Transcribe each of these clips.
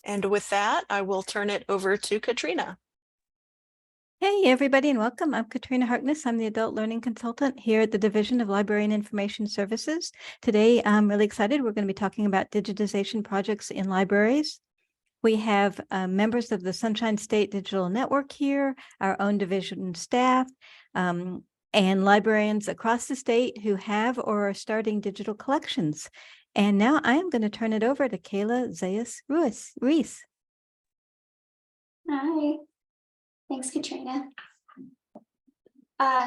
And with that, I will turn it over to Katrina. Hey, everybody, and welcome. I'm Katrina Harkness. I'm the Adult Learning Consultant here at the Division of Library and Information Services. Today, I'm really excited. We're going to be talking about digitization projects in libraries. We have members of the Sunshine State Digital Network here, our own division staff, and librarians across the state who have or are starting digital collections. And now I am going to turn it over to Kayla Zayas-Ruiz. Hi, thanks, Katrina.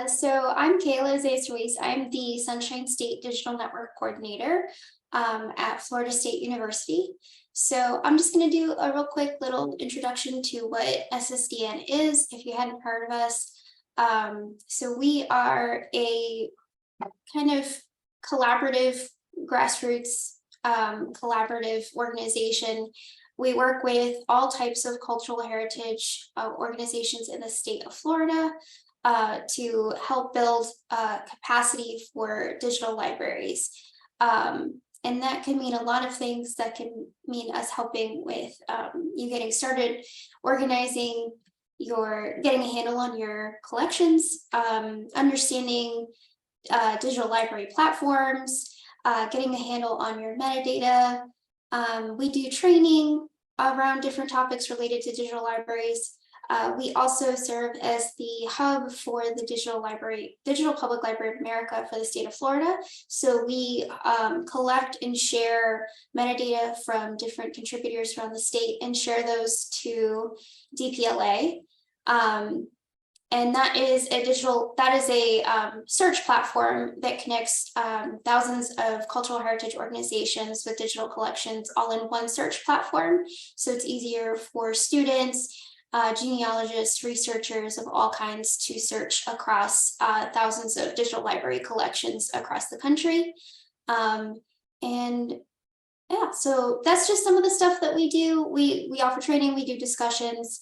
So I'm Kayla Zayas-Ruiz. I'm the Sunshine State Digital Network Coordinator at Florida State University. So I'm just going to do a real quick little introduction to what SSDN is, if you hadn't heard of us. So we are a kind of collaborative, grassroots, collaborative organization. We work with all types of cultural heritage organizations in the state of Florida to help build capacity for digital libraries. And that can mean a lot of things. That can mean us helping with you getting started, organizing getting a handle on your collections, understanding digital library platforms, getting a handle on your metadata. We do training around different topics related to digital libraries. We also serve as the hub for the Digital Public Library of America for the state of Florida. So we collect and share metadata from different contributors around the state and share those to DPLA. And that is a search platform that connects thousands of cultural heritage organizations with digital collections all in one search platform. So it's easier for students, genealogists, researchers of all kinds to search across thousands of digital library collections across the country. And yeah, so that's just some of the stuff that we do. We offer training, we do discussions.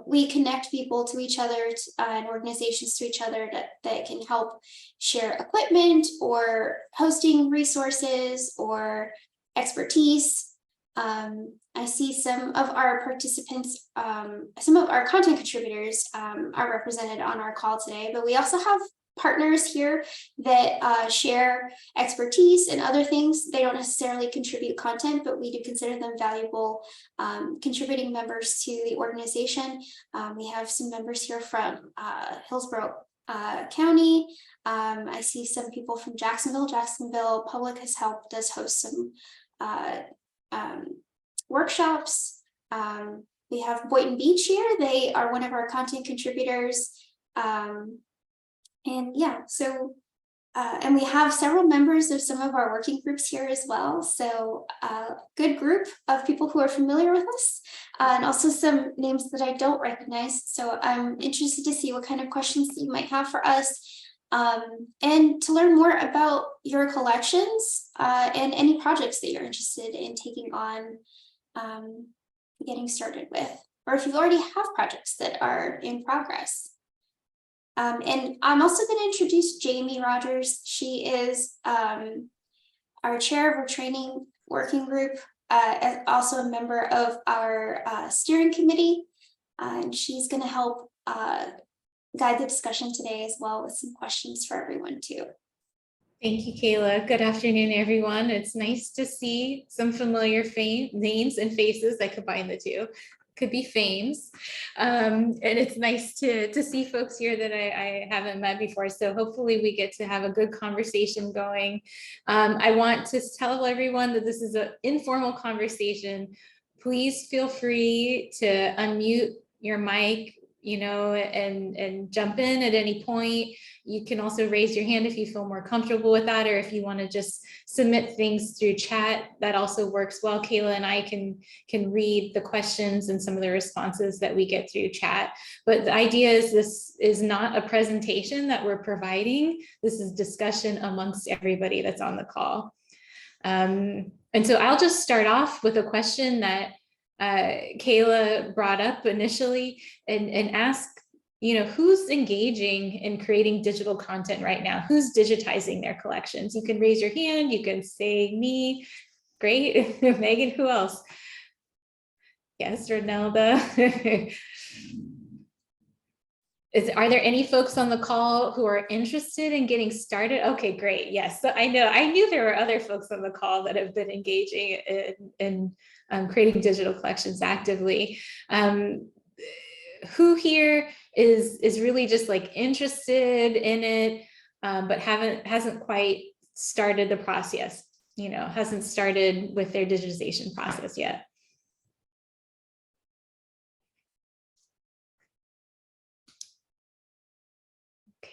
We connect people to each other and organizations to each other that can help share equipment or hosting resources or expertise. I see some of our participants, some of our content contributors are represented on our call today, but we also have partners here that share expertise and other things. They don't necessarily contribute content, but we do consider them valuable contributing members to the organization. We have some members here from Hillsborough County. I see some people from Jacksonville. Jacksonville Public has helped us host some workshops. We have Boynton Beach here. They are one of our content contributors. And yeah, so, and we have several members of some of our working groups here as well. So good group of people who are familiar with us and also some names that I don't recognize. So I'm interested to see what kind of questions you might have for us and to learn more about your collections and any projects that you're interested in taking on, getting started with, or if you already have projects that are in progress. And I'm also going to introduce Jamie Rogers. She is our chair of our training working group, and also a member of our steering committee. And she's going to help guide the discussion today as well with some questions for everyone too. Thank you, Kayla. Good afternoon, everyone. It's nice to see some familiar names and faces that combine the two. Could be fames, and it's nice to see folks here that I haven't met before, so hopefully we get to have a good conversation going. I want to tell everyone that this is an informal conversation. Please feel free to unmute your mic, and jump in at any point. You can also raise your hand if you feel more comfortable with that, or if you want to just submit things through chat, that also works well. Kayla and I can read the questions and some of the responses that we get through chat. But the idea is this is not a presentation that we're providing. This is discussion amongst everybody that's on the call. And so I'll just start off with a question that Kayla brought up initially and ask, who's engaging in creating digital content right now? Who's digitizing their collections? You can raise your hand, you can say me. Great. Megan, who else? Yes, Ronaldo. Are there any folks on the call who are interested in getting started? Okay, great. Yes, so I knew there were other folks on the call that have been engaging in creating digital collections actively. Who here is really just like interested in it, but hasn't quite started the process, hasn't started with their digitization process yet?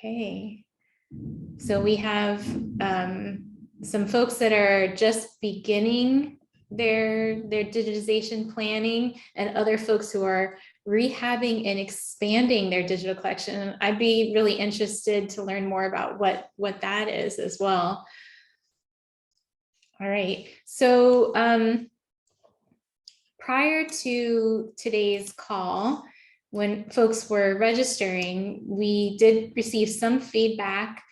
Okay, so we have some folks that are just beginning their digitization planning, and other folks who are rehabbing and expanding their digital collection. I'd be really interested to learn more about what that is as well. All right, so prior to today's call, when folks were registering, we did receive some feedback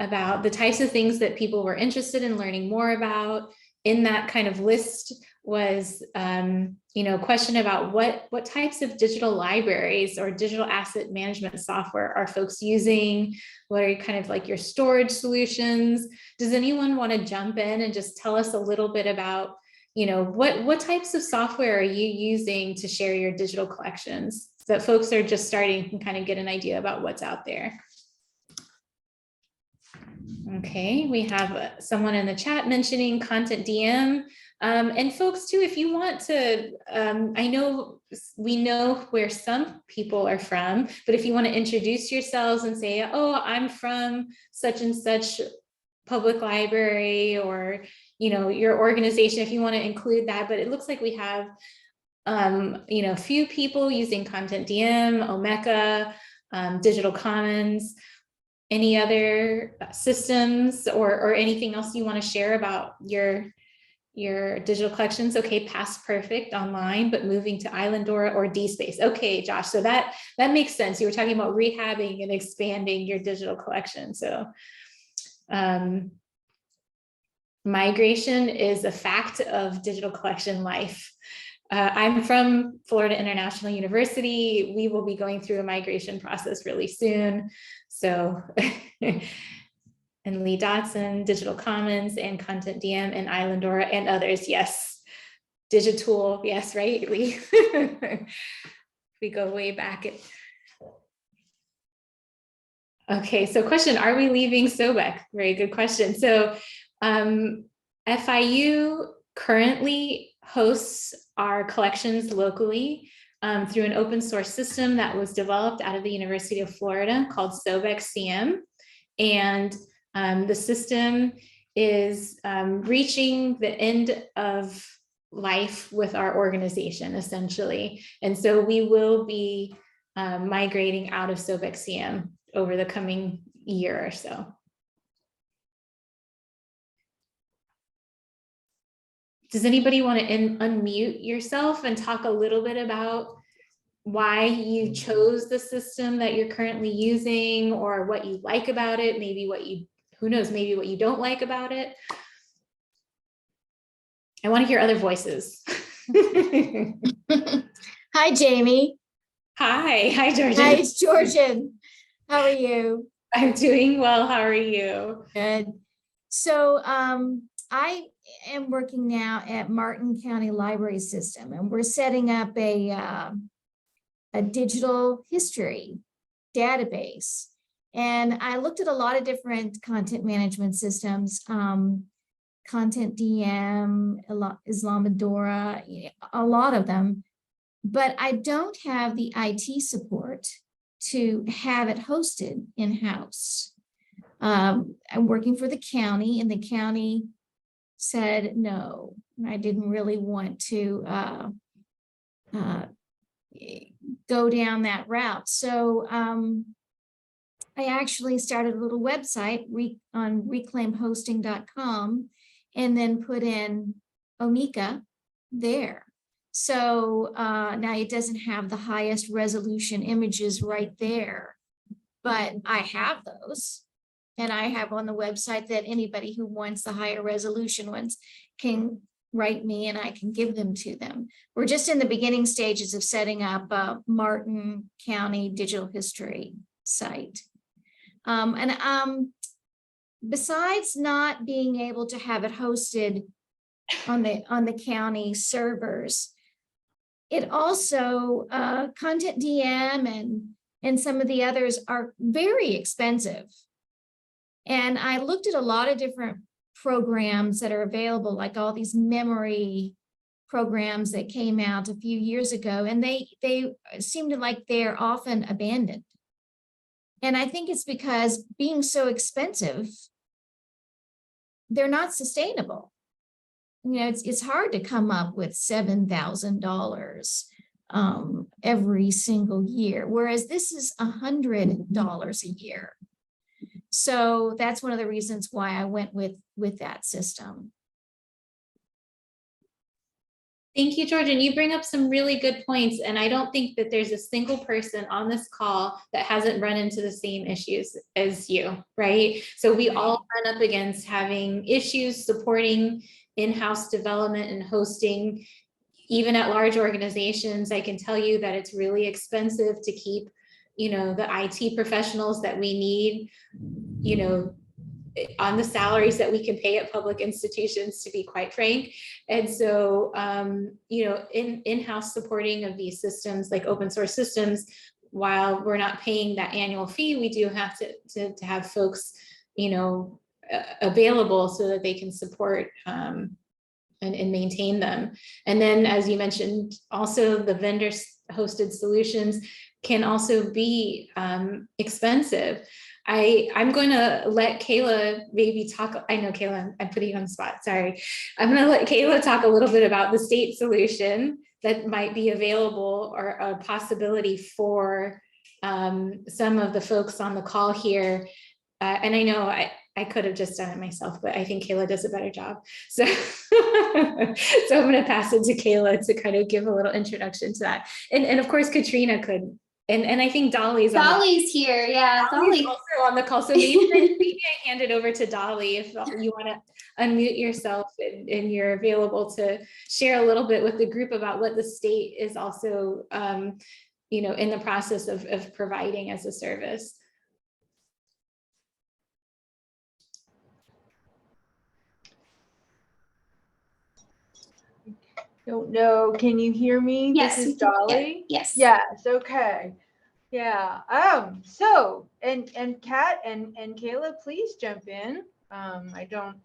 about the types of things that people were interested in learning more about. In that kind of list was, a question about what types of digital libraries or digital asset management software are folks using? What are kind of like your storage solutions? Does anyone want to jump in and just tell us a little bit about, what types of software are you using to share your digital collections, so that folks are just starting to kind of get an idea about what's out there? Okay, we have someone in the chat mentioning Content DM. And folks too, if you want to, we know where some people are from, but if you want to introduce yourselves and say, oh, I'm from such and such public library, or your organization, if you want to include that. But it looks like we have a few people using Content DM, Omeka, Digital Commons. Any other systems or anything else you want to share about your digital collections? Okay, Past Perfect online, but moving to Islandora or DSpace. Okay, Josh, so that makes sense. You were talking about rehabbing and expanding your digital collection. So migration is a fact of digital collection life. I'm from Florida International University. We will be going through a migration process really soon. So, and Lee Dotson, Digital Commons, and Content DM, and Islandora, and others. Yes, Digitool. Yes, right, Lee. We go way back. Okay, so question: are we leaving SOBEC? Very good question. So, FIU currently hosts our collections locally through an open source system that was developed out of the University of Florida called SOBEC CM. And the system is reaching the end of life with our organization, essentially. And so we will be migrating out of SOBEC CM over the coming year or so. Does anybody want to unmute yourself and talk a little bit about why you chose the system that you're currently using, or what you like about it? Maybe who knows, maybe what you don't like about it. I want to hear other voices. Hi, Jamie. Hi, Georgian. Hi, it's Georgian. How are you? I'm doing well. How are you? Good. So I am working now at Martin County Library System, and we're setting up a digital history database. And I looked at a lot of different content management systems, Content DM, Islamidora, a lot of them, but I don't have the IT support to have it hosted in-house. I'm working for the county, and the county said no. I didn't really want to go down that route. So I actually started a little website on reclaimhosting.com, and then put in Omeka there. So now it doesn't have the highest resolution images right there, but I have those. And I have on the website that anybody who wants the higher resolution ones can write me and I can give them to them. We're just in the beginning stages of setting up a Martin County digital history site. Besides not being able to have it hosted on the county servers, it also Content DM and some of the others are very expensive. And I looked at a lot of different programs that are available, like all these memory programs that came out a few years ago, and they seem to like they're often abandoned. And I think it's because being so expensive, they're not sustainable. You know, it's hard to come up with $7,000 every single year, whereas this is $100 a year. So that's one of the reasons why I went with that system. Thank you, George. And you bring up some really good points. And I don't think that there's a single person on this call that hasn't run into the same issues as you, right? So we all run up against having issues supporting in-house development and hosting. Even at large organizations, I can tell you that it's really expensive to keep, you know, the IT professionals that we need, you know, on the salaries that we can pay at public institutions, to be quite frank. And so, you know, in-house supporting of these systems, like open source systems, while we're not paying that annual fee, we do have to have folks, you know, available so that they can support and maintain them. And then, as you mentioned, also the vendor hosted solutions can also be expensive. I'm going to let Kayla maybe talk. I know, Kayla, I'm putting you on the spot. Sorry. I'm going to let Kayla talk a little bit about the state solution that might be available or a possibility for some of the folks on the call here. And I know I could have just done it myself, but I think Kayla does a better job. So, so I'm going to pass it to Kayla to kind of give a little introduction to that. And of course, Katrina could. And I think Dolly's here. Yeah, Dolly's also on the call. So maybe I hand it over to Dolly if you want to unmute yourself and you're available to share a little bit with the group about what the state is also, you know, in the process of providing as a service. Don't know. Can you hear me? Yes, This we is can. Dolly. Yes. Yes. Okay. Yeah. So and Kat and Kayla, please jump in. I don't.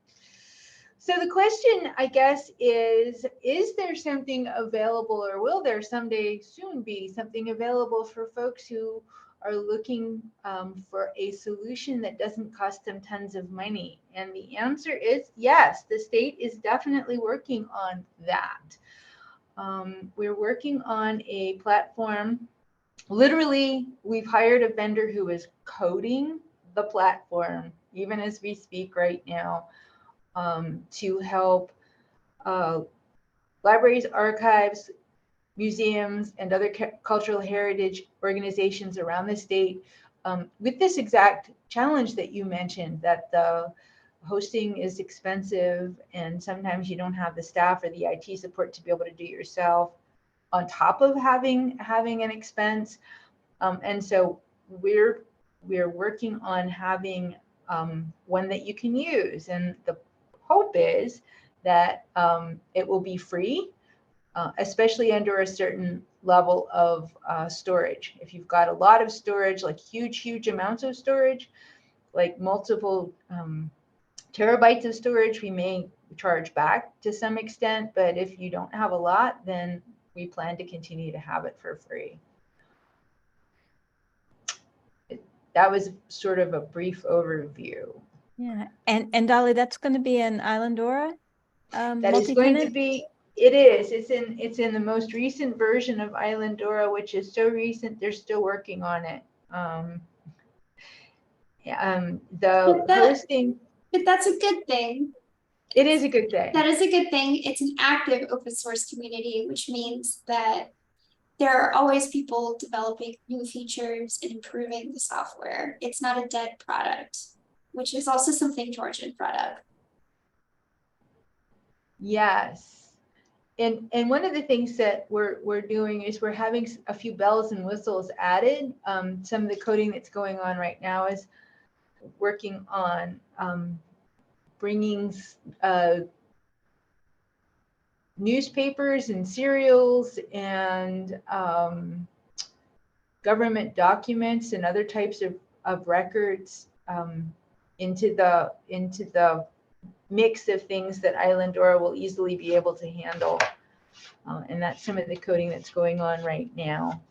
So the question, I guess, is there something available, or will there someday soon be something available for folks who are looking for a solution that doesn't cost them tons of money? And the answer is yes. The state is definitely working on that. We're working on a platform. Literally, we've hired a vendor who is coding the platform, even as we speak right now, to help libraries, archives, museums, and other cultural heritage organizations around the state with this exact challenge that you mentioned, that the hosting is expensive and sometimes you don't have the staff or the IT support to be able to do it yourself on top of having an expense. And so we're working on having one that you can use, and the hope is that it will be free, especially under a certain level of storage. If you've got a lot of storage, like huge amounts of storage, like multiple terabytes of storage, we may charge back to some extent, but if you don't have a lot, then we plan to continue to have it for free. That was sort of a brief overview. Yeah, and Dolly, that's going to be an Islandora That is going to be. It is. It's in the most recent version of Islandora, which is so recent they're still working on it. Hosting. But that's a good thing. It is a good thing. That is a good thing. It's an active open source community, which means that there are always people developing new features and improving the software. It's not a dead product, which is also something George had brought up. Yes. And one of the things that we're doing is we're having a few bells and whistles added. Some of the coding that's going on right now is working on bringing newspapers and serials and government documents and other types of records into the mix of things that Islandora will easily be able to handle. And that's some of the coding that's going on right now.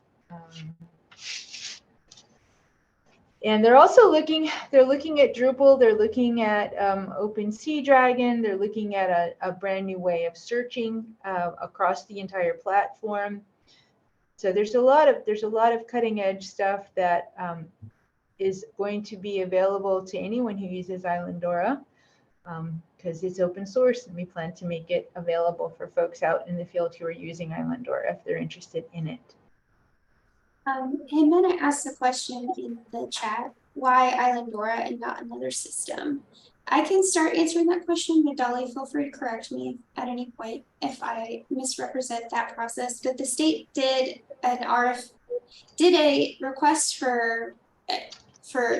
And they're also looking at Drupal, they're looking at OpenSeaDragon, they're looking at a brand new way of searching across the entire platform. So there's a lot of cutting edge stuff that is going to be available to anyone who uses Islandora, because it's open source, and we plan to make it available for folks out in the field who are using Islandora if they're interested in it. Jimena asked the question in the chat, why Islandora and not another system? I can start answering that question, but Dolly, feel free to correct me at any point if I misrepresent that process. But the state did a request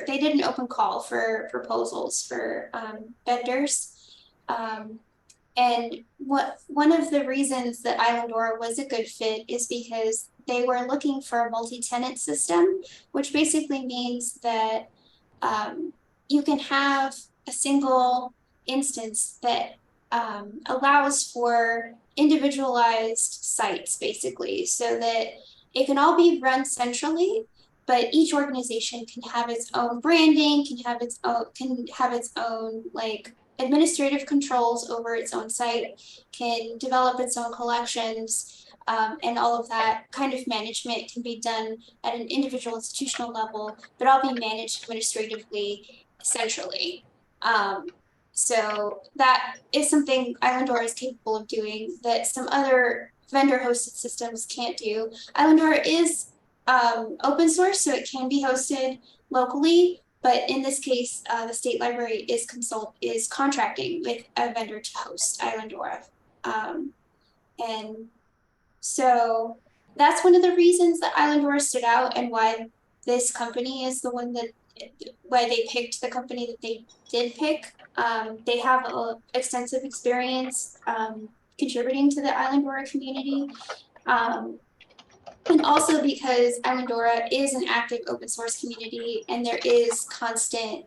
they did an open call for proposals for vendors. And one of the reasons that Islandora was a good fit is because they were looking for a multi-tenant system, which basically means that you can have a single instance that allows for individualized sites, basically, so that it can all be run centrally, but each organization can have its own branding, can have its own like administrative controls over its own site, can develop its own collections, and all of that kind of management can be done at an individual institutional level, but all be managed administratively centrally. So that is something Islandora is capable of doing that some other vendor-hosted systems can't do. Islandora is open source, so it can be hosted locally, but in this case, the state library is contracting with a vendor to host Islandora. And so that's one of the reasons that Islandora stood out, and why this company is the one why they picked the company that they did pick. They have extensive experience contributing to the Islandora community. And also because Islandora is an active open source community, and there is constant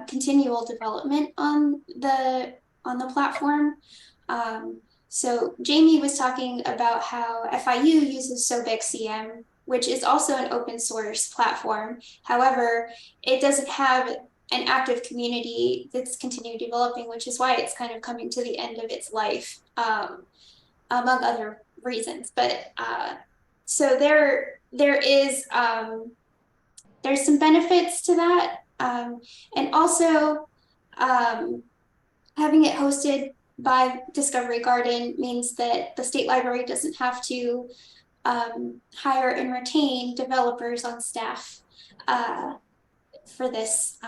continual development on the platform. So Jamie was talking about how FIU uses SOBEC-CM, which is also an open source platform. However, it doesn't have an active community that's continuing developing, which is why it's kind of coming to the end of its life, among other reasons. But so there's some benefits to that, and also having it hosted by Discovery Garden means that the state library doesn't have to hire and retain developers on staff for this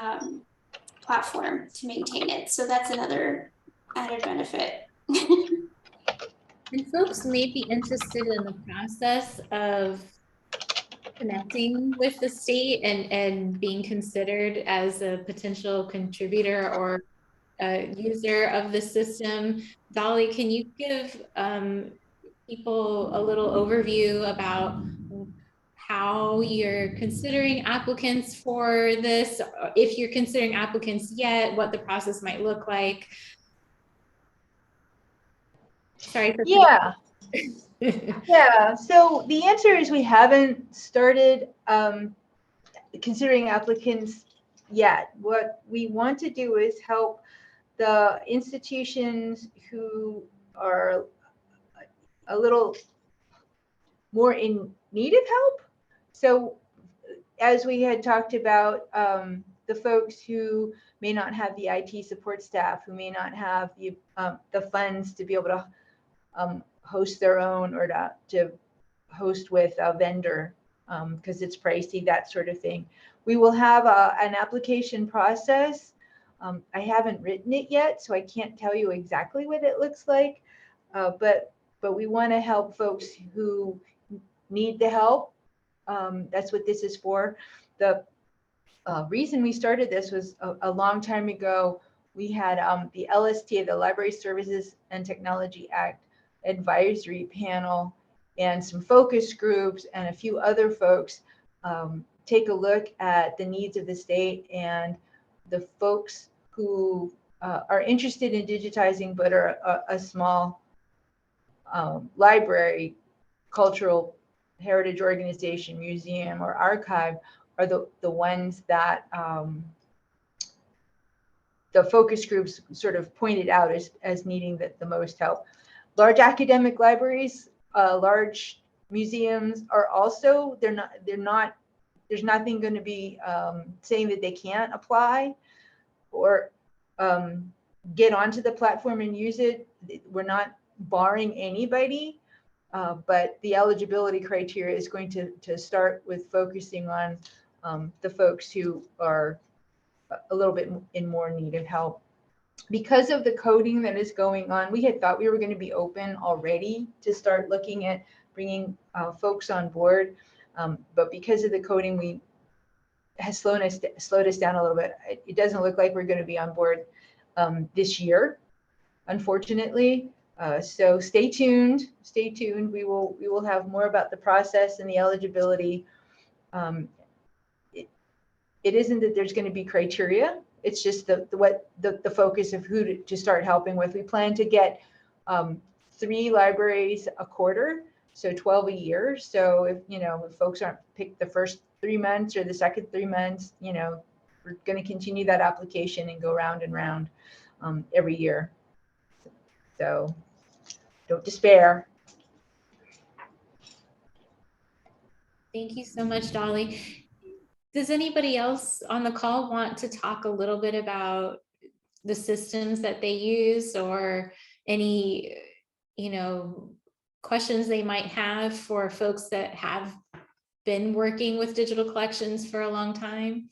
platform to maintain it. So that's another added benefit. And folks may be interested in the process of connecting with the state and being considered as a potential contributor or user of the system. Dolly, can you give people a little overview about how you're considering applicants for this, if you're considering applicants yet, what the process might look like? Sorry for Yeah. Yeah, so the answer is we haven't started considering applicants yet. What we want to do is help the institutions who are a little more in need of help. So as we had talked about, the folks who may not have the IT support staff, who may not have the funds to be able to host their own, or to host with a vendor because it's pricey, that sort of thing. We will have an application process. I haven't written it yet, so I can't tell you exactly what it looks like, but we want to help folks who need the help. That's what this is for. The reason we started this was a long time ago. We had the LST, the Library Services and Technology Act advisory panel, and some focus groups and a few other folks take a look at the needs of the state, and the folks who are interested in digitizing but are a small library, cultural heritage organization, museum, or archive are the ones that the focus groups sort of pointed out as needing the most help. Large academic libraries, large museums are also, they're not, there's nothing going to be saying that they can't apply or get onto the platform and use it. We're not barring anybody, but the eligibility criteria is going to start with focusing on the folks who are a little bit in more need of help. Because of the coding that is going on, we had thought we were going to be open already to start looking at bringing folks on board, but because of the coding, has slowed us down a little bit. It doesn't look like we're going to be on board this year, unfortunately. So stay tuned. Stay tuned. We will have more about the process and the eligibility. It isn't that there's going to be criteria. It's just the focus of who to start helping with. We plan to get 3 libraries a quarter, so 12 a year. So if folks aren't picked the first 3 months or the second 3 months, we're going to continue that application and go round and round every year. So don't despair. Thank you so much, Dolly. Does anybody else on the call want to talk a little bit about the systems that they use, or any, questions they might have for folks that have been working with digital collections for a long time?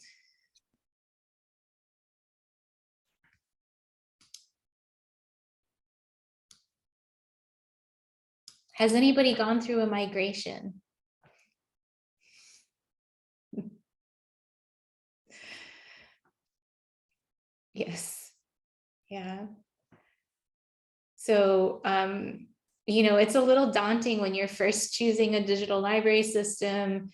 Has anybody gone through a migration? Yes. Yeah. So, it's a little daunting when you're first choosing a digital library system.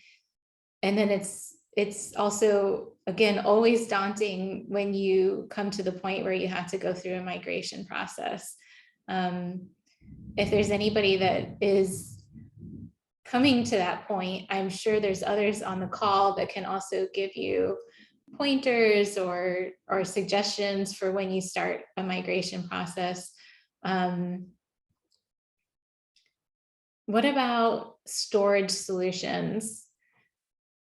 And then it's also, again, always daunting when you come to the point where you have to go through a migration process. If there's anybody that is coming to that point, I'm sure there's others on the call that can also give you pointers or suggestions for when you start a migration process. What about storage solutions?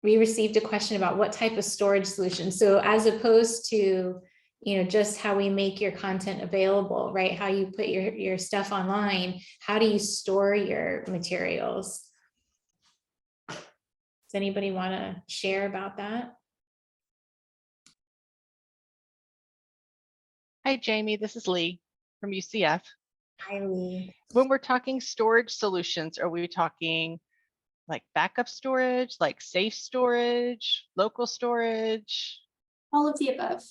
We received a question about what type of storage solution. So as opposed to, just how we make your content available, right? How you put your stuff online, how do you store your materials? Does anybody want to share about that? Hi, Jamie, this is Lee from UCF. Hi, Lee. When we're talking storage solutions, are we talking like backup storage, like safe storage, local storage? All of the above.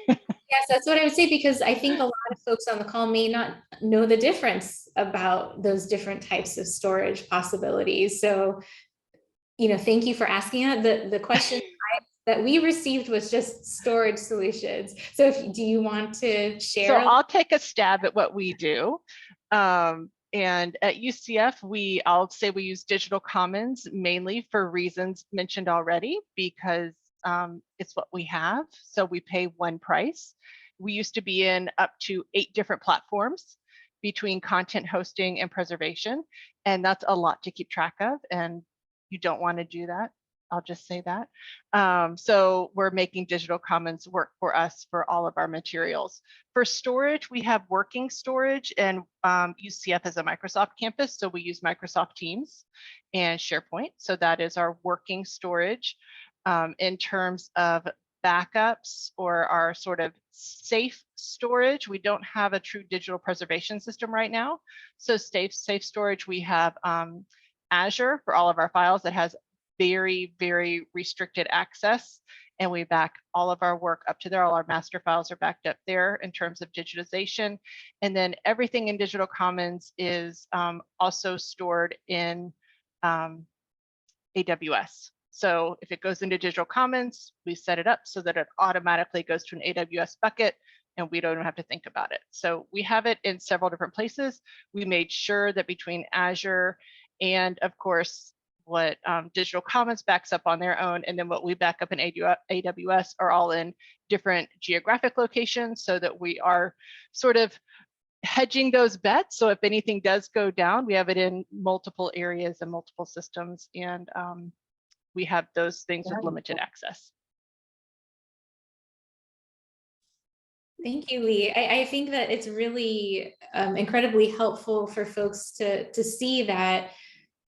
Yes, that's what I would say, because I think a lot of folks on the call may not know the difference about those different types of storage possibilities. So, thank you for asking that. The question that we received was just storage solutions. So do you want to share? So I'll take a stab at what we do. And at UCF, I'll say we use Digital Commons mainly for reasons mentioned already, because it's what we have. So we pay one price. We used to be in up to 8 different platforms between content hosting and preservation. And that's a lot to keep track of. And you don't want to do that. I'll just say that. So we're making Digital Commons work for us for all of our materials. For storage, we have working storage, and UCF is a Microsoft campus, so we use Microsoft Teams and SharePoint. So that is our working storage. In terms of backups or our sort of safe storage, we don't have a true digital preservation system right now. So safe storage, we have Azure for all of our files that has very, very restricted access. And we back all of our work up to there. All our master files are backed up there in terms of digitization. And then everything in Digital Commons is also stored in AWS. So if it goes into Digital Commons, we set it up so that it automatically goes to an AWS bucket and we don't have to think about it. So we have it in several different places. We made sure that between Azure and of course, what Digital Commons backs up on their own, and then what we back up in AWS are all in different geographic locations so that we are sort of hedging those bets. So if anything does go down, we have it in multiple areas and multiple systems, and we have those things with limited access. Thank you, Lee. I think that it's really incredibly helpful for folks to see that,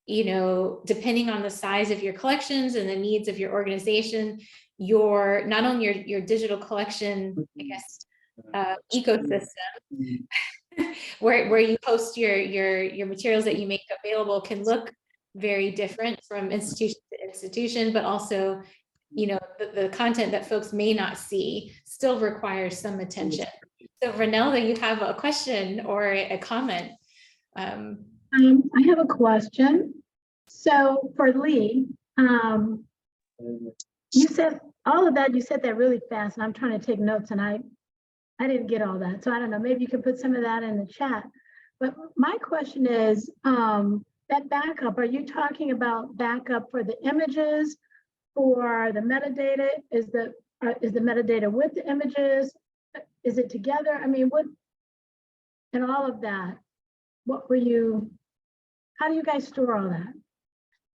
you know, depending on the size of your collections and the needs of your organization, your not only your digital collection, I guess, ecosystem, where you host your materials that you make available can look very different from institution to institution, but also, you know, the content that folks may not see still requires some attention. So Renelda, you have a question or a comment? I have a question. So for Lee, you said all of that, you said that really fast, and I'm trying to take notes and I didn't get all that. So I don't know, maybe you can put some of that in the chat. But my question is, that backup, are you talking about backup for the images, for the metadata? Is the metadata with the images? Is it together? I mean, what, and all of that, what were you, how do you guys store all that?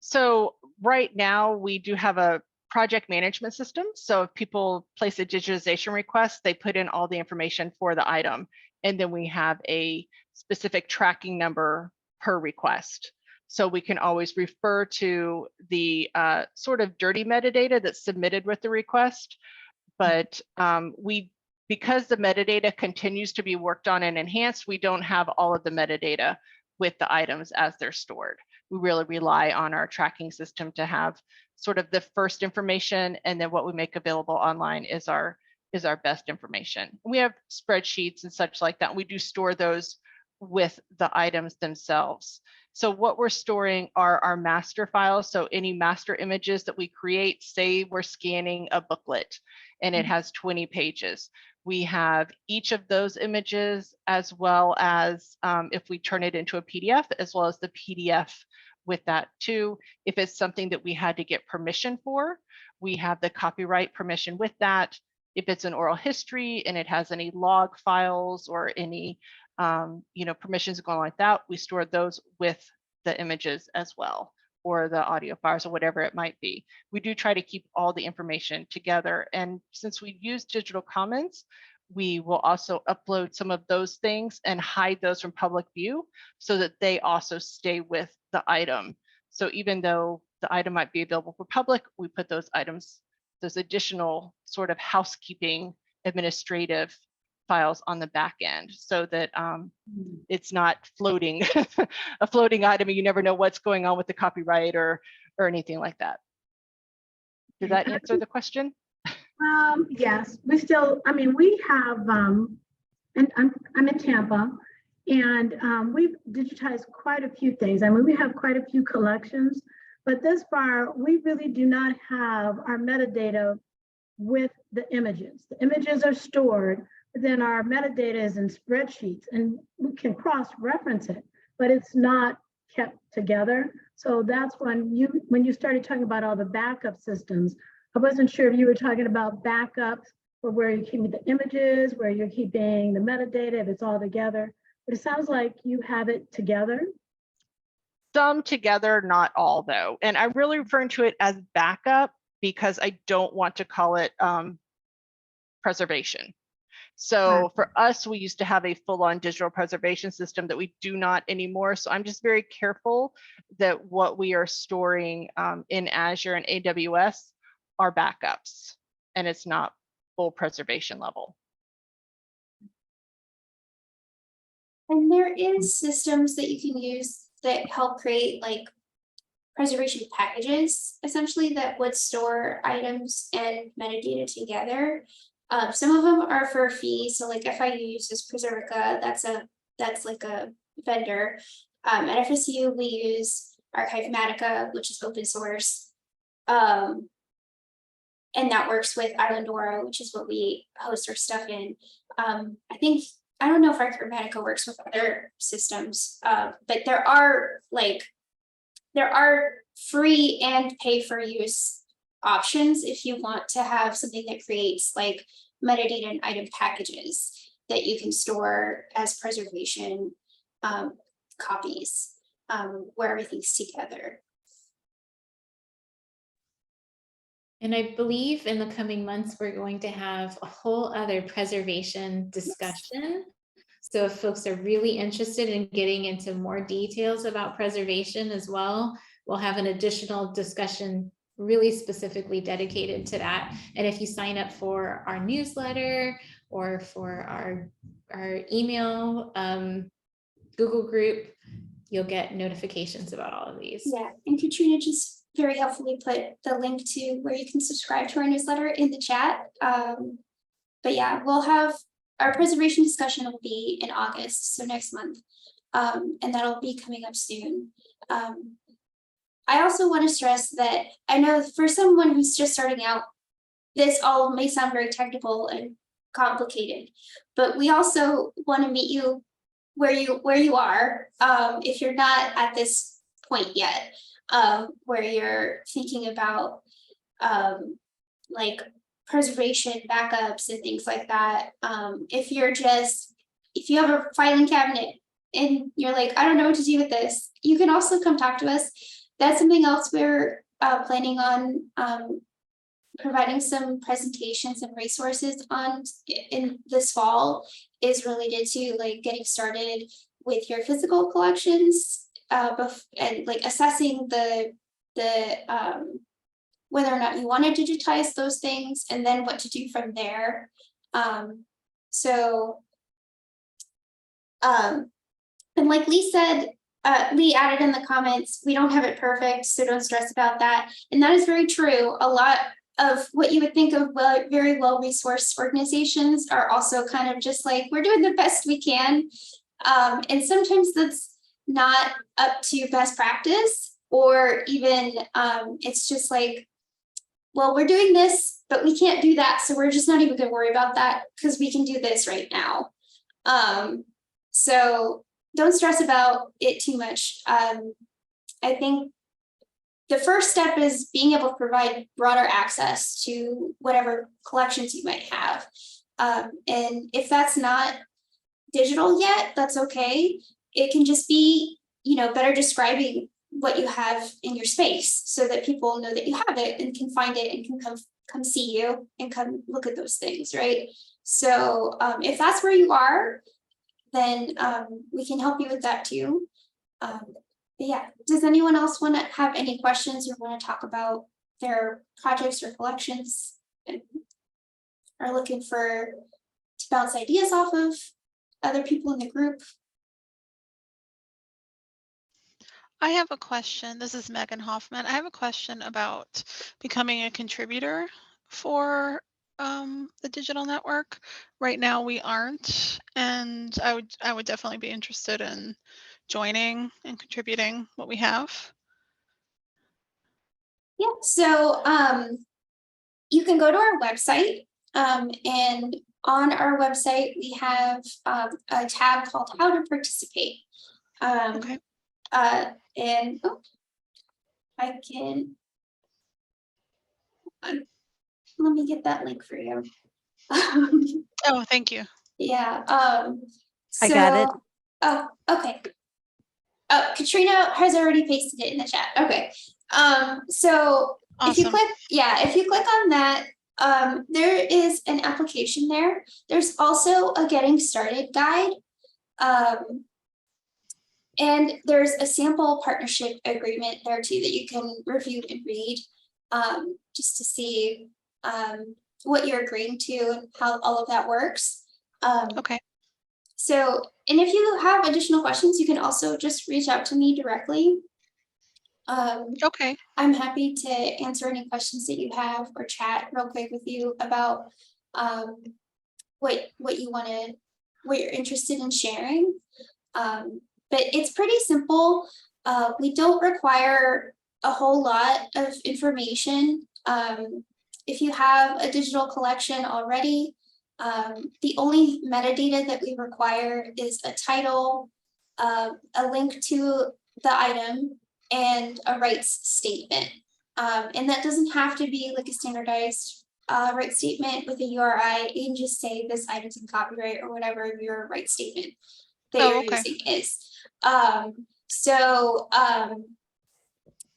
So right now we do have a project management system. So if people place a digitization request, they put in all the information for the item. And then we have a specific tracking number per request. So we can always refer to the sort of dirty metadata that's submitted with the request. But because the metadata continues to be worked on and enhanced, we don't have all of the metadata with the items as they're stored. We really rely on our tracking system to have sort of the first information, and then what we make available online is our best information. We have spreadsheets and such like that. We do store those with the items themselves. So what we're storing are our master files. So any master images that we create, say we're scanning a booklet and it has 20 pages. We have each of those images, as well as if we turn it into a PDF, as well as the PDF with that too. If it's something that we had to get permission for, we have the copyright permission with that. If it's an oral history and it has any log files or any permissions going like that, we store those with the images as well, or the audio files or whatever it might be. We do try to keep all the information together. And since we use Digital Commons, we will also upload some of those things and hide those from public view so that they also stay with the item. So even though the item might be available for public, we put those items, those additional sort of housekeeping administrative files on the back end so that it's not floating, a floating item, and you never know what's going on with the copyright or anything like that. Did that answer the question? Yes, we still, I mean, we have, and I'm in Tampa, and we've digitized quite a few things. I mean, we have quite a few collections, but this far, we really do not have our metadata with the images. The images are stored, but then our metadata is in spreadsheets, and we can cross-reference it, but it's not kept together. So that's when you started talking about all the backup systems, I wasn't sure if you were talking about backups for where you're keeping the images, where you're keeping the metadata, if it's all together. But it sounds like you have it together. Some together, not all though. And I'm really referring to it as backup because I don't want to call it preservation. So for us, we used to have a full-on digital preservation system that we do not anymore. So I'm just very careful that what we are storing in Azure and AWS are backups. and it's not full preservation level. And there is systems that you can use that help create like preservation packages, essentially, that would store items and metadata together. Some of them are for a fee. So like FIU uses Preservica, that's like a vendor. At FSU, we use Archivematica, which is open source. And that works with Islandora, which is what we host our stuff in. I don't know if Archivematica works with other systems, but there are free and pay for use options if you want to have something that creates like metadata and item packages that you can store as preservation copies, where everything's together. And I believe in the coming months, we're going to have a whole other preservation discussion. So if folks are really interested in getting into more details about preservation as well, we'll have an additional discussion really specifically dedicated to that. And if you sign up for our newsletter or for our email Google group, you'll get notifications about all of these. Yeah, and Katrina just very helpfully put the link to where you can subscribe to our newsletter in the chat. But yeah, we'll have our preservation discussion will be in August, so next month, and that'll be coming up soon. I also want to stress that I know for someone who's just starting out, this all may sound very technical and complicated, but we also want to meet you where you are, if you're not at this point yet, where you're thinking about like preservation backups and things like that. If you have a filing cabinet and you're like, I don't know what to do with this, you can also come talk to us. That's something else we're planning on providing some presentations and resources on in this fall, is related to like getting started with your physical collections, and like assessing the whether or not you want to digitize those things, and then what to do from there. And like Lee said, Lee added in the comments, we don't have it perfect, so don't stress about that. And that is very true. A lot of what you would think of very well-resourced organizations are also kind of just like, we're doing the best we can. And sometimes that's not up to best practice, or even it's just like, well, we're doing this, but we can't do that, so we're just not even going to worry about that because we can do this right now. So don't stress about it too much. I think the first step is being able to provide broader access to whatever collections you might have. And if that's not digital yet, that's okay. It can just be, better describing what you have in your space so that people know that you have it and can find it and can come see you and come look at those things, right? So if that's where you are, then we can help you with that too. But yeah, does anyone else want to have any questions or want to talk about their projects or collections and are looking to bounce ideas off of other people in the group? I have a question. This is Megan Hoffman. I have a question about becoming a contributor for the digital network. Right now we aren't, and I would definitely be interested in joining and contributing what we have. Yeah, so you can go to our website, and on our website we have a tab called How to Participate. Okay. And I can let me get that link for you. Oh, thank you. Yeah. I got it. Oh, okay. Oh, Katrina has already pasted it in the chat. Okay. So if you Awesome. click on that, there is an application there. There's also a getting started guide. And there's a sample partnership agreement there too that you can review and read, just to see what you're agreeing to and how all of that works. Okay. So, and if you have additional questions, you can also just reach out to me directly. Okay. I'm happy to answer any questions that you have or chat real quick with you about what you're interested in sharing. But it's pretty simple. We don't require a whole lot of information. If you have a digital collection already, the only metadata that we require is a title, a link to the item, and a rights statement. And that doesn't have to be like a standardized rights statement with a URI. You can just say this item's in copyright or whatever your rights statement that Oh, you're okay. using is.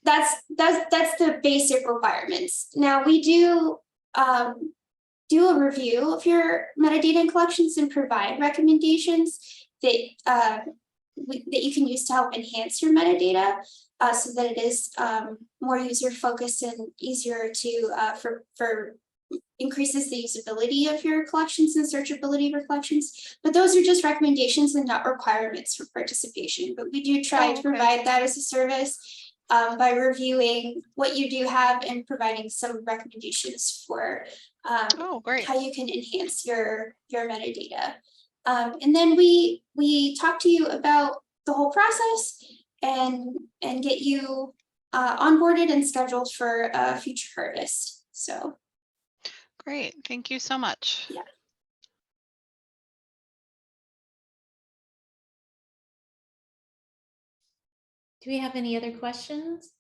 That's the basic requirements. Now we do do a review of your metadata and collections and provide recommendations that that you can use to help enhance your metadata, so that it is more user focused and easier to for increases the usability of your collections and searchability of your collections. But those are just recommendations and not requirements for participation. But we do try to provide that as a service by reviewing what you do have and providing some recommendations for Great. how you can enhance your metadata. And then we talk to you about the whole process and get you onboarded and scheduled for a future harvest. So Great. Thank you so much. yeah. Do we have any other questions?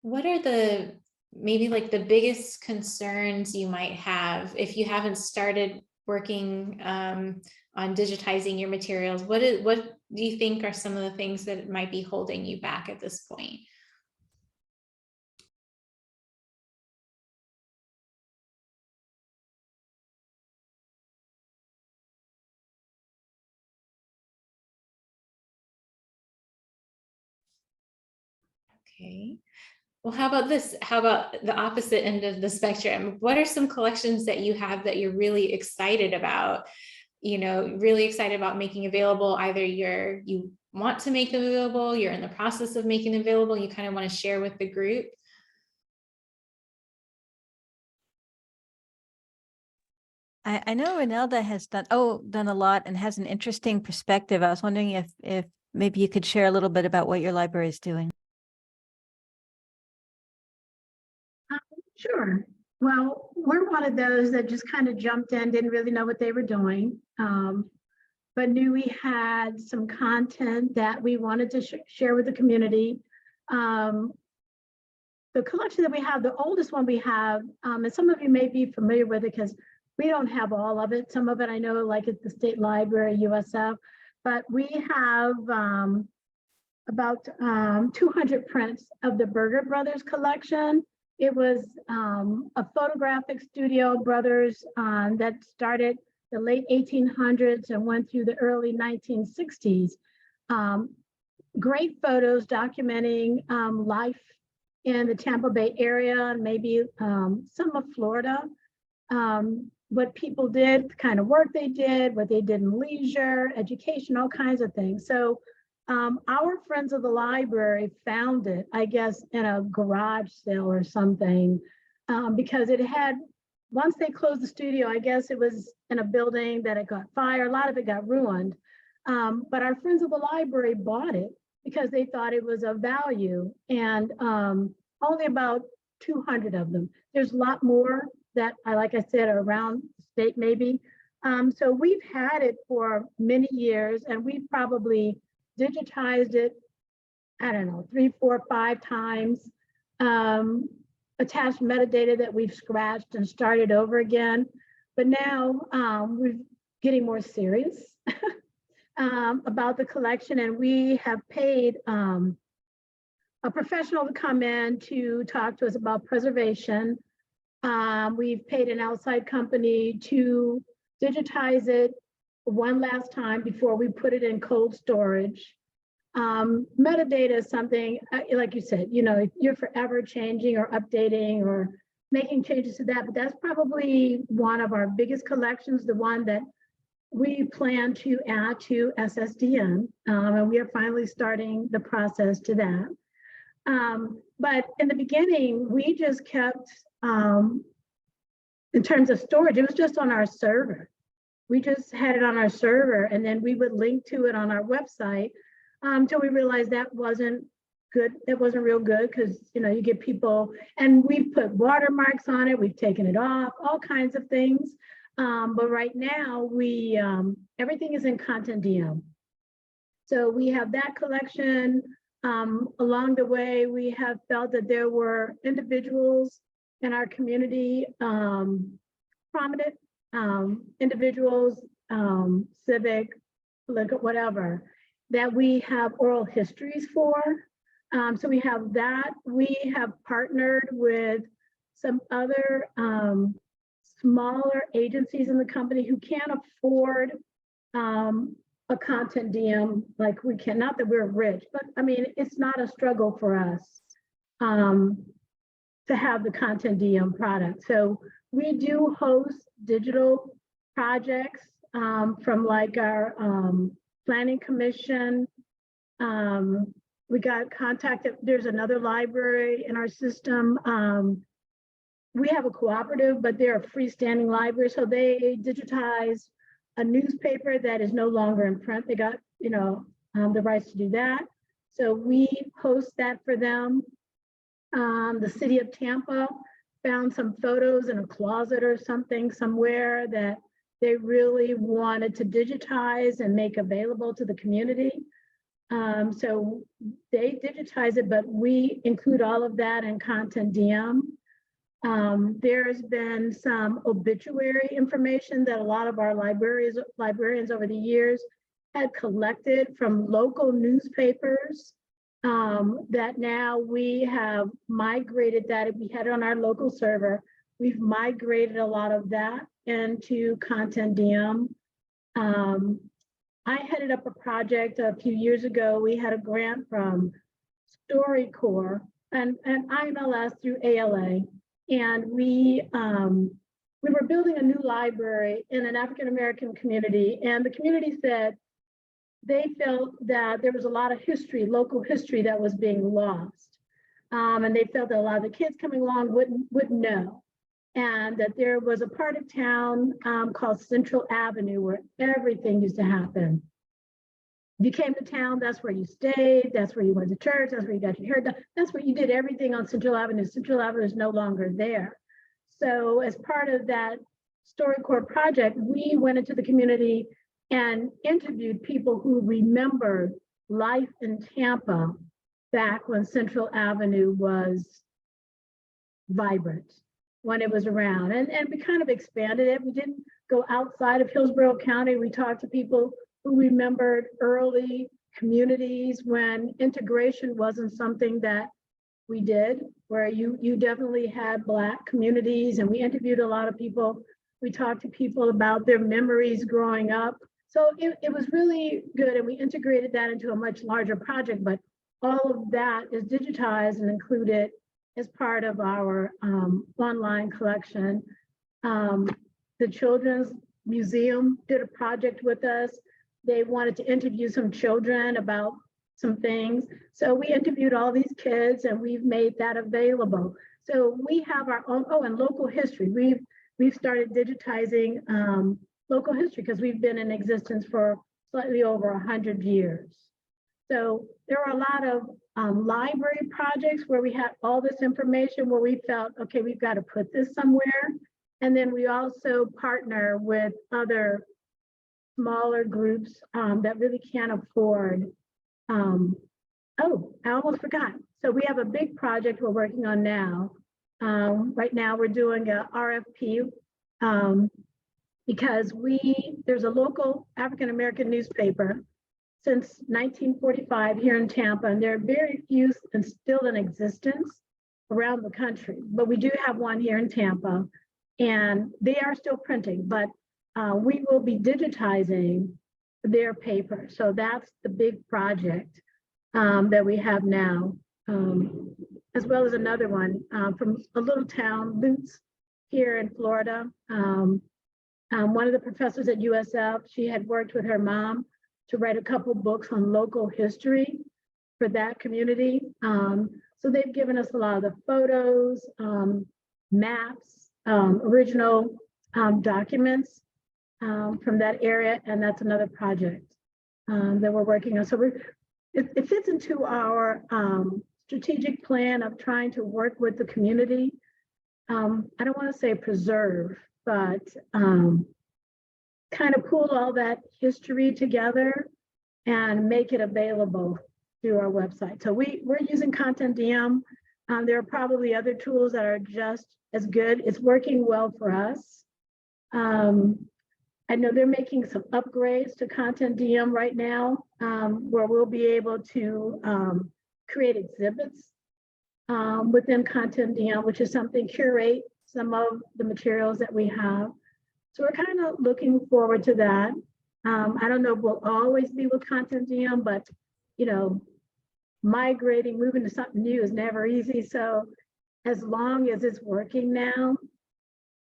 What are the maybe like the biggest concerns you might have if you haven't started working on digitizing your materials? What do you think are some of the things that might be holding you back at this point? Okay. Well, how about this? How about the opposite end of the spectrum? What are some collections that you have that you're really excited about? You know, really excited about making available, either you want to make them available, you're in the process of making them available, you kind of want to share with the group? I know Renelda has done a lot and has an interesting perspective. I was wondering if maybe you could share a little bit about what your library is doing. Sure. Well, we're one of those that just kind of jumped in, didn't really know what they were doing, but knew we had some content that we wanted to share with the community. The collection that we have, the oldest one we have, and some of you may be familiar with it because we don't have all of it. Some of it I know, like at the State Library, USF, but we have about 200 prints of the Berger Brothers collection. It was a photographic studio brothers that started the late 1800s and went through the early 1960s. Great photos documenting life in the Tampa Bay area and maybe some of Florida. What people did, the kind of work they did, what they did in leisure, education, all kinds of things. So our friends of the library found it, I guess, in a garage sale or something, because it had, once they closed the studio, I guess it was in a building that it got fire, a lot of it got ruined. But our friends of the library bought it because they thought it was of value, and only about 200 of them. There's a lot more that, like I said, are around the state maybe. So we've had it for many years, and we've probably digitized it, I don't know, 3, 4, 5 times, attached metadata that we've scratched and started over again. But now we're getting more serious about the collection, and we have paid a professional to come in to talk to us about preservation. We've paid an outside company to digitize it one last time before we put it in cold storage. Metadata is something, like you said, you're forever changing or updating or making changes to that, but that's probably one of our biggest collections, the one that we plan to add to SSDN, and we are finally starting the process to that. But in the beginning, we just kept, in terms of storage, it was just on our server. We just had it on our server, and then we would link to it on our website until we realized that wasn't good. It wasn't real good because, you get people, and we've put watermarks on it. We've taken it off, all kinds of things. But right now, everything is in Content DM. So we have that collection. Along the way, we have felt that there were individuals in our community, prominent individuals, civic, political, whatever, that we have oral histories for. So we have that. We have partnered with some other smaller agencies in the company who can't afford a content DM like we can. Not that we're rich, but I mean, it's not a struggle for us to have the content DM product. So we do host digital projects from like our planning commission. We got contacted. There's another library in our system. We have a cooperative, but they're a freestanding library. So they digitize a newspaper that is no longer in print. They got, the rights to do that. So we host that for them. The city of Tampa found some photos in a closet or something somewhere that they really wanted to digitize and make available to the community. So they digitize it, but we include all of that in Content DM. There's been some obituary information that a lot of our librarians over the years had collected from local newspapers that now we have migrated that. We had it on our local server. We've migrated a lot of that into Content DM. I headed up a project a few years ago. We had a grant from StoryCorps and IMLS through ALA. And we were building a new library in an African-American community. And the community said they felt that there was a lot of history, local history that was being lost. And they felt that a lot of the kids coming along wouldn't know. And that there was a part of town called Central Avenue where everything used to happen. If you came to town, that's where you stayed, that's where you went to church, that's where you got your hair done, that's where you did everything on Central Avenue. Central Avenue is no longer there. So as part of that StoryCorps project, we went into the community and interviewed people who remembered life in Tampa back when Central Avenue was vibrant, when it was around. And we kind of expanded it. We didn't go outside of Hillsborough County. We talked to people who remembered early communities when integration wasn't something that we did, where you definitely had Black communities, and we interviewed a lot of people. We talked to people about their memories growing up. So it was really good, and we integrated that into a much larger project, but all of that is digitized and included as part of our online collection. The Children's Museum did a project with us. They wanted to interview some children about some things. So we interviewed all these kids and we've made that available. So we have our own, and local history. We've started digitizing local history because we've been in existence for slightly over 100 years. So there are a lot of library projects where we had all this information where we felt, okay, we've got to put this somewhere. And then we also partner with other smaller groups that really can't afford. Oh, I almost forgot. So we have a big project we're working on now. Right now we're doing a RFP because there's a local African-American newspaper since 1945 here in Tampa, and there are very few and still in existence around the country. But we do have one here in Tampa, and they are still printing, but we will be digitizing their paper. So that's the big project that we have now, as well as another one from a little town, Boots, here in Florida. One of the professors at USF, she had worked with her mom to write a couple books on local history for that community. So they've given us a lot of the photos, maps, original documents from that area, and that's another project that we're working on. So it fits into our strategic plan of trying to work with the community. I don't want to say preserve, but kind of pull all that history together and make it available through our website. So we're using Content DM. There are probably other tools that are just as good. It's working well for us. I know they're making some upgrades to Content DM right now, where we'll be able to create exhibits within Content DM, which is something, curate some of the materials that we have. So we're kind of looking forward to that. I don't know if we'll always be with Content DM, but you know, migrating, moving to something new is never easy. So as long as it's working now,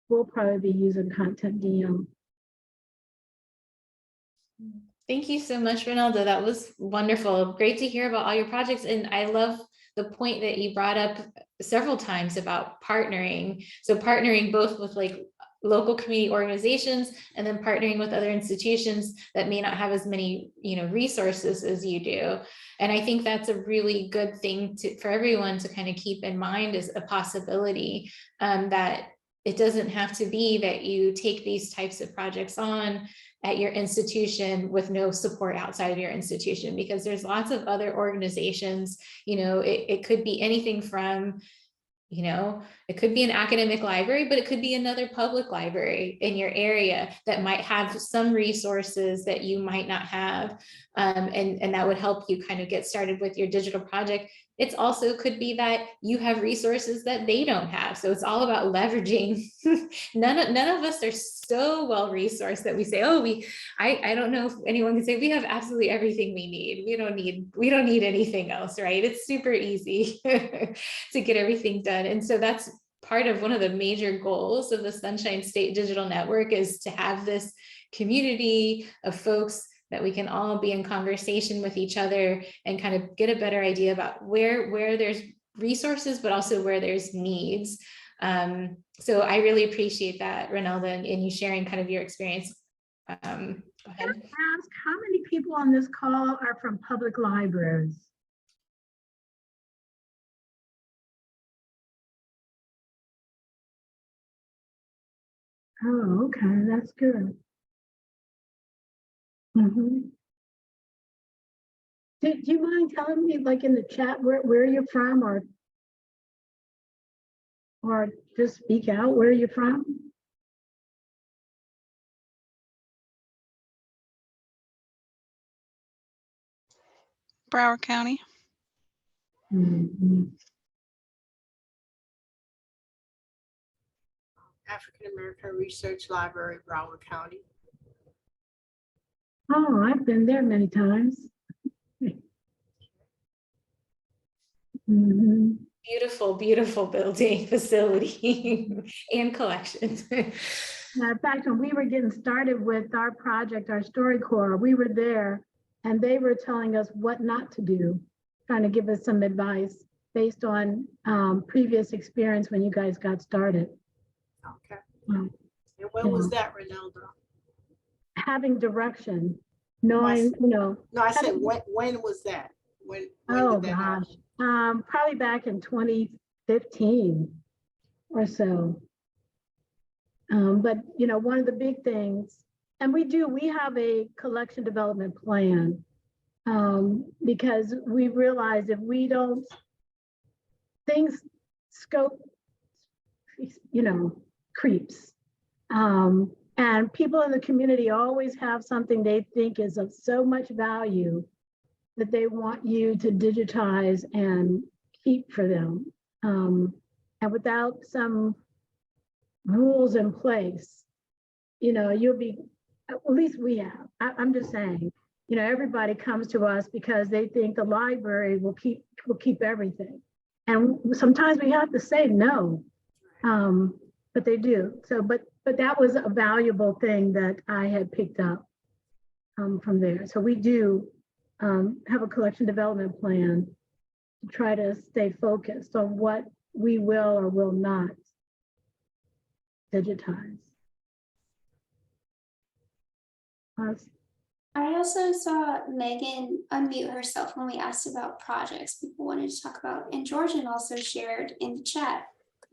we'll probably be using Content DM. Thank you so much, Ronaldo. That was wonderful. Great to hear about all your projects. And I love the point that you brought up several times about partnering. So partnering both with like local community organizations and then partnering with other institutions that may not have as many, resources as you do. And I think that's a really good thing for everyone to kind of keep in mind as a possibility, that it doesn't have to be that you take these types of projects on at your institution with no support outside of your institution, because there's lots of other organizations, it could be anything from, it could be an academic library, but it could be another public library in your area that might have some resources that you might not have. And that would help you kind of get started with your digital project. It's also could be that you have resources that they don't have. So it's all about leveraging. None of us are so well resourced that we say, oh, I don't know if anyone can say we have absolutely everything we need. We don't need anything else, right? It's super easy to get everything done. And so that's part of one of the major goals of the Sunshine State Digital Network, is to have this community of folks that we can all be in conversation with each other and kind of get a better idea about where there's resources, but also where there's needs. So I really appreciate that, Ronaldo, and you sharing kind of your experience. Go ahead. Can I ask how many people on this call are from public libraries? Oh, okay, that's good. Do you mind telling me, like in the chat, where you're from, or just speak out where you're from? Broward County. African American Research Library, Broward County. Oh, I've been there many times. Beautiful, beautiful building, facility, and collections. Now, in fact, when we were getting started with our project, our StoryCorps, we were there and they were telling us what not to do, trying to give us some advice based on previous experience when you guys got started. Okay. And when was that, Ronaldo? Having direction, knowing, No, I said, when was that? When oh did that gosh, happen? probably back in 2015 or so. But one of the big things, and we have a collection development plan, because we realized if we don't, things scope, creeps. And people in the community always have something they think is of so much value that they want you to digitize and keep for them. And without some rules in place, you'll be, at least we have, I'm just saying, you know, everybody comes to us because they think the library will keep everything. And sometimes we have to say no, but they do. So, but that was a valuable thing that I had picked up from there. So we do have a collection development plan to try to stay focused on what we will or will not digitize. I also saw Megan unmute herself when we asked about projects people wanted to talk about, and Georgian also shared in the chat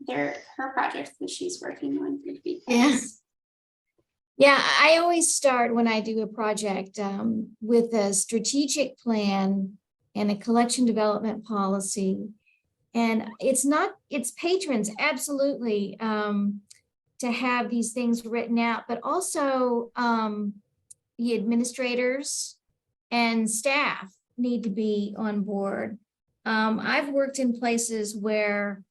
her project that she's working on. Yeah, I always start when I do a project with a strategic plan and a collection development policy. And it's patrons, absolutely, to have these things written out, but also the administrators and staff need to be on board. I've worked in places where,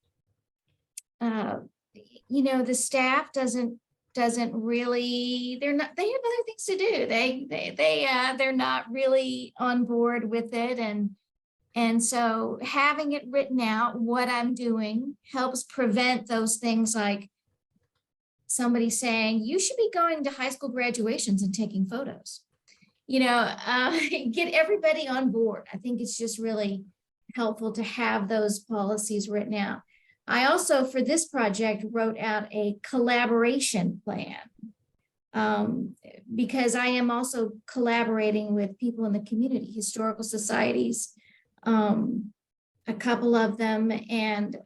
you know, the staff doesn't really, they have other things to do. They're not really on board with it. And so having it written out, what I'm doing, helps prevent those things like somebody saying, you should be going to high school graduations and taking photos. You know, get everybody on board. I think it's just really helpful to have those policies written out. I also, for this project, wrote out a collaboration plan because I am also collaborating with people in the community, historical societies, a couple of them, and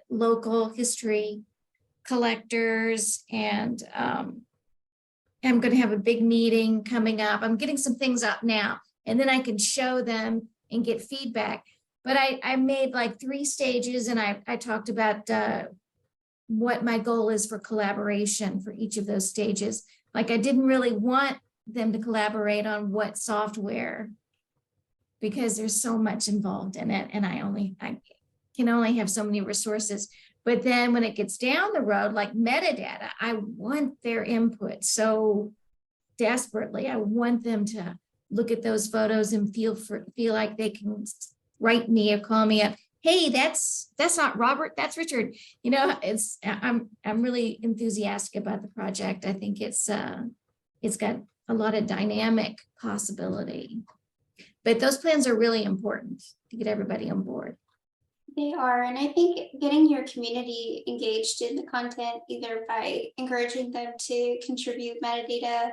local history collectors. And I'm going to have a big meeting coming up. I'm getting some things up now, and then I can show them and get feedback. But I made like 3 stages, and I talked about what my goal is for collaboration for each of those stages. Like I didn't really want them to collaborate on what software, because there's so much involved in it, and I can only have so many resources. But then when it gets down the road, like metadata, I want their input so desperately. I want them to look at those photos and feel like they can write me or call me up. Hey, that's not Robert, that's Richard. You know, I'm really enthusiastic about the project. I think it's got a lot of dynamic possibility. But those plans are really important to get everybody on board. They are, and I think getting your community engaged in the content, either by encouraging them to contribute metadata,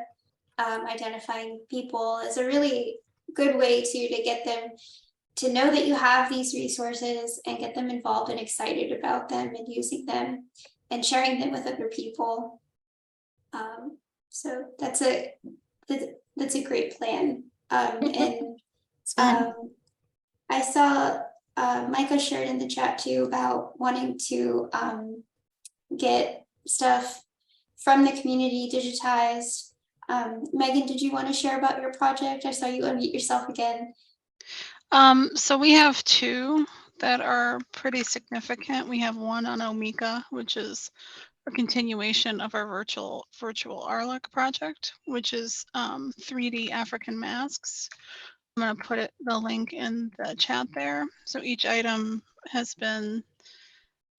identifying people, is a really good way to get them to know that you have these resources and get them involved and excited about them and using them and sharing them with other people. So that's a great plan. And I saw Micah shared in the chat too about wanting to get stuff from the community digitized. Megan, did you want to share about your project? I saw you unmute yourself again. So we have 2 that are pretty significant. We have one on Omeka, which is a continuation of our virtual ARLIC project, which is 3D African masks. I'm going to put the link in the chat there. So each item has been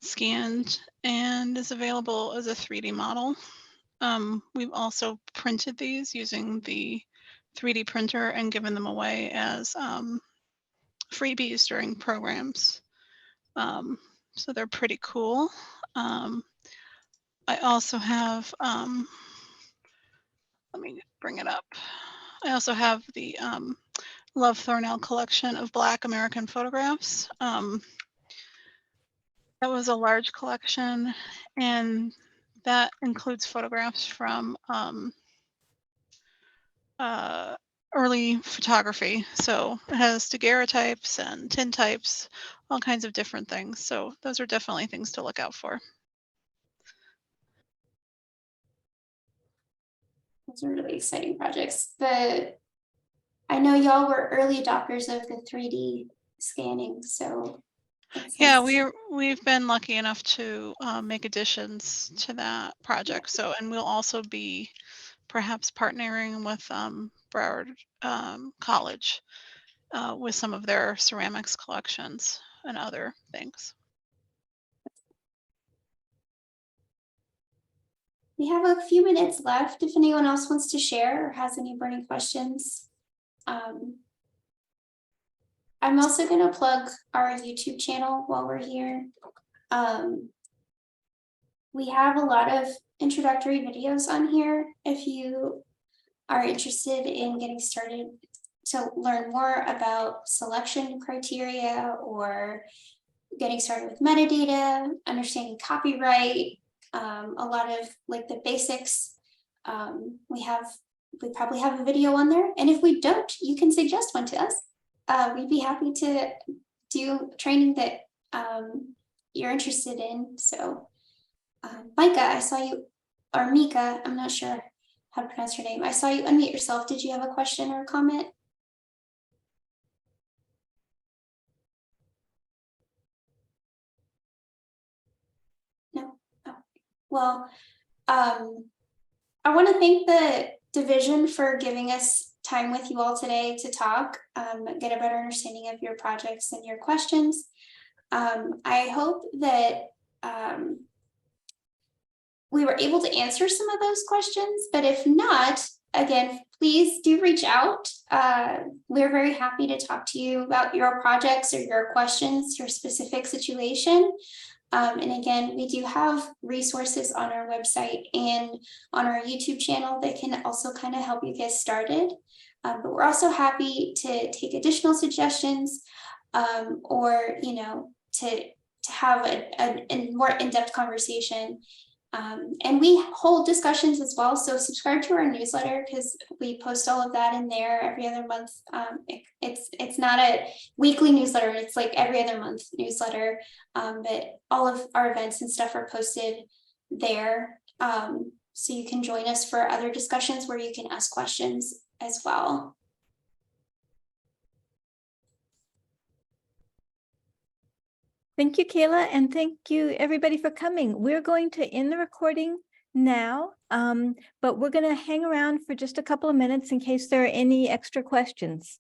scanned and is available as a 3D model. We've also printed these using the 3D printer and given them away as freebies during programs. So they're pretty cool. I also have, let me bring it up. I also have the Love Thornell collection of Black American photographs. That was a large collection, and that includes photographs from early photography. So it has daguerreotypes and tintypes, all kinds of different things. So those are definitely things to look out for. Those are really exciting projects. I know y'all were early adopters of the 3D scanning, so. Yeah, we've been lucky enough to make additions to that project. So, and we'll also be perhaps partnering with Broward College with some of their ceramics collections and other things. We have a few minutes left if anyone else wants to share or has any burning questions. I'm also going to plug our YouTube channel while we're here. We have a lot of introductory videos on here if you are interested in getting started to learn more about selection criteria or getting started with metadata, understanding copyright, a lot of like the basics. We probably have a video on there, and if we don't, you can suggest one to us. We'd be happy to do training that you're interested in. So Micah, I saw you, or Mika, I'm not sure how to pronounce your name. I saw you unmute yourself. Did you have a question or a comment? No? Oh. Well, I want to thank the division for giving us time with you all today to talk, get a better understanding of your projects and your questions. I hope that we were able to answer some of those questions, but if not, again, please do reach out. We're very happy to talk to you about your projects or your questions, your specific situation. And again, we do have resources on our website and on our YouTube channel that can also kind of help you get started. But we're also happy to take additional suggestions or, you know, to have a more in-depth conversation. And we hold discussions as well. So subscribe to our newsletter because we post all of that in there every other month. It's not a weekly newsletter. It's like every other month newsletter. But all of our events and stuff are posted there. So you can join us for other discussions where you can ask questions as well. Thank you, Kayla, and thank you everybody for coming. We're going to end the recording now, but we're going to hang around for just a couple of minutes in case there are any extra questions.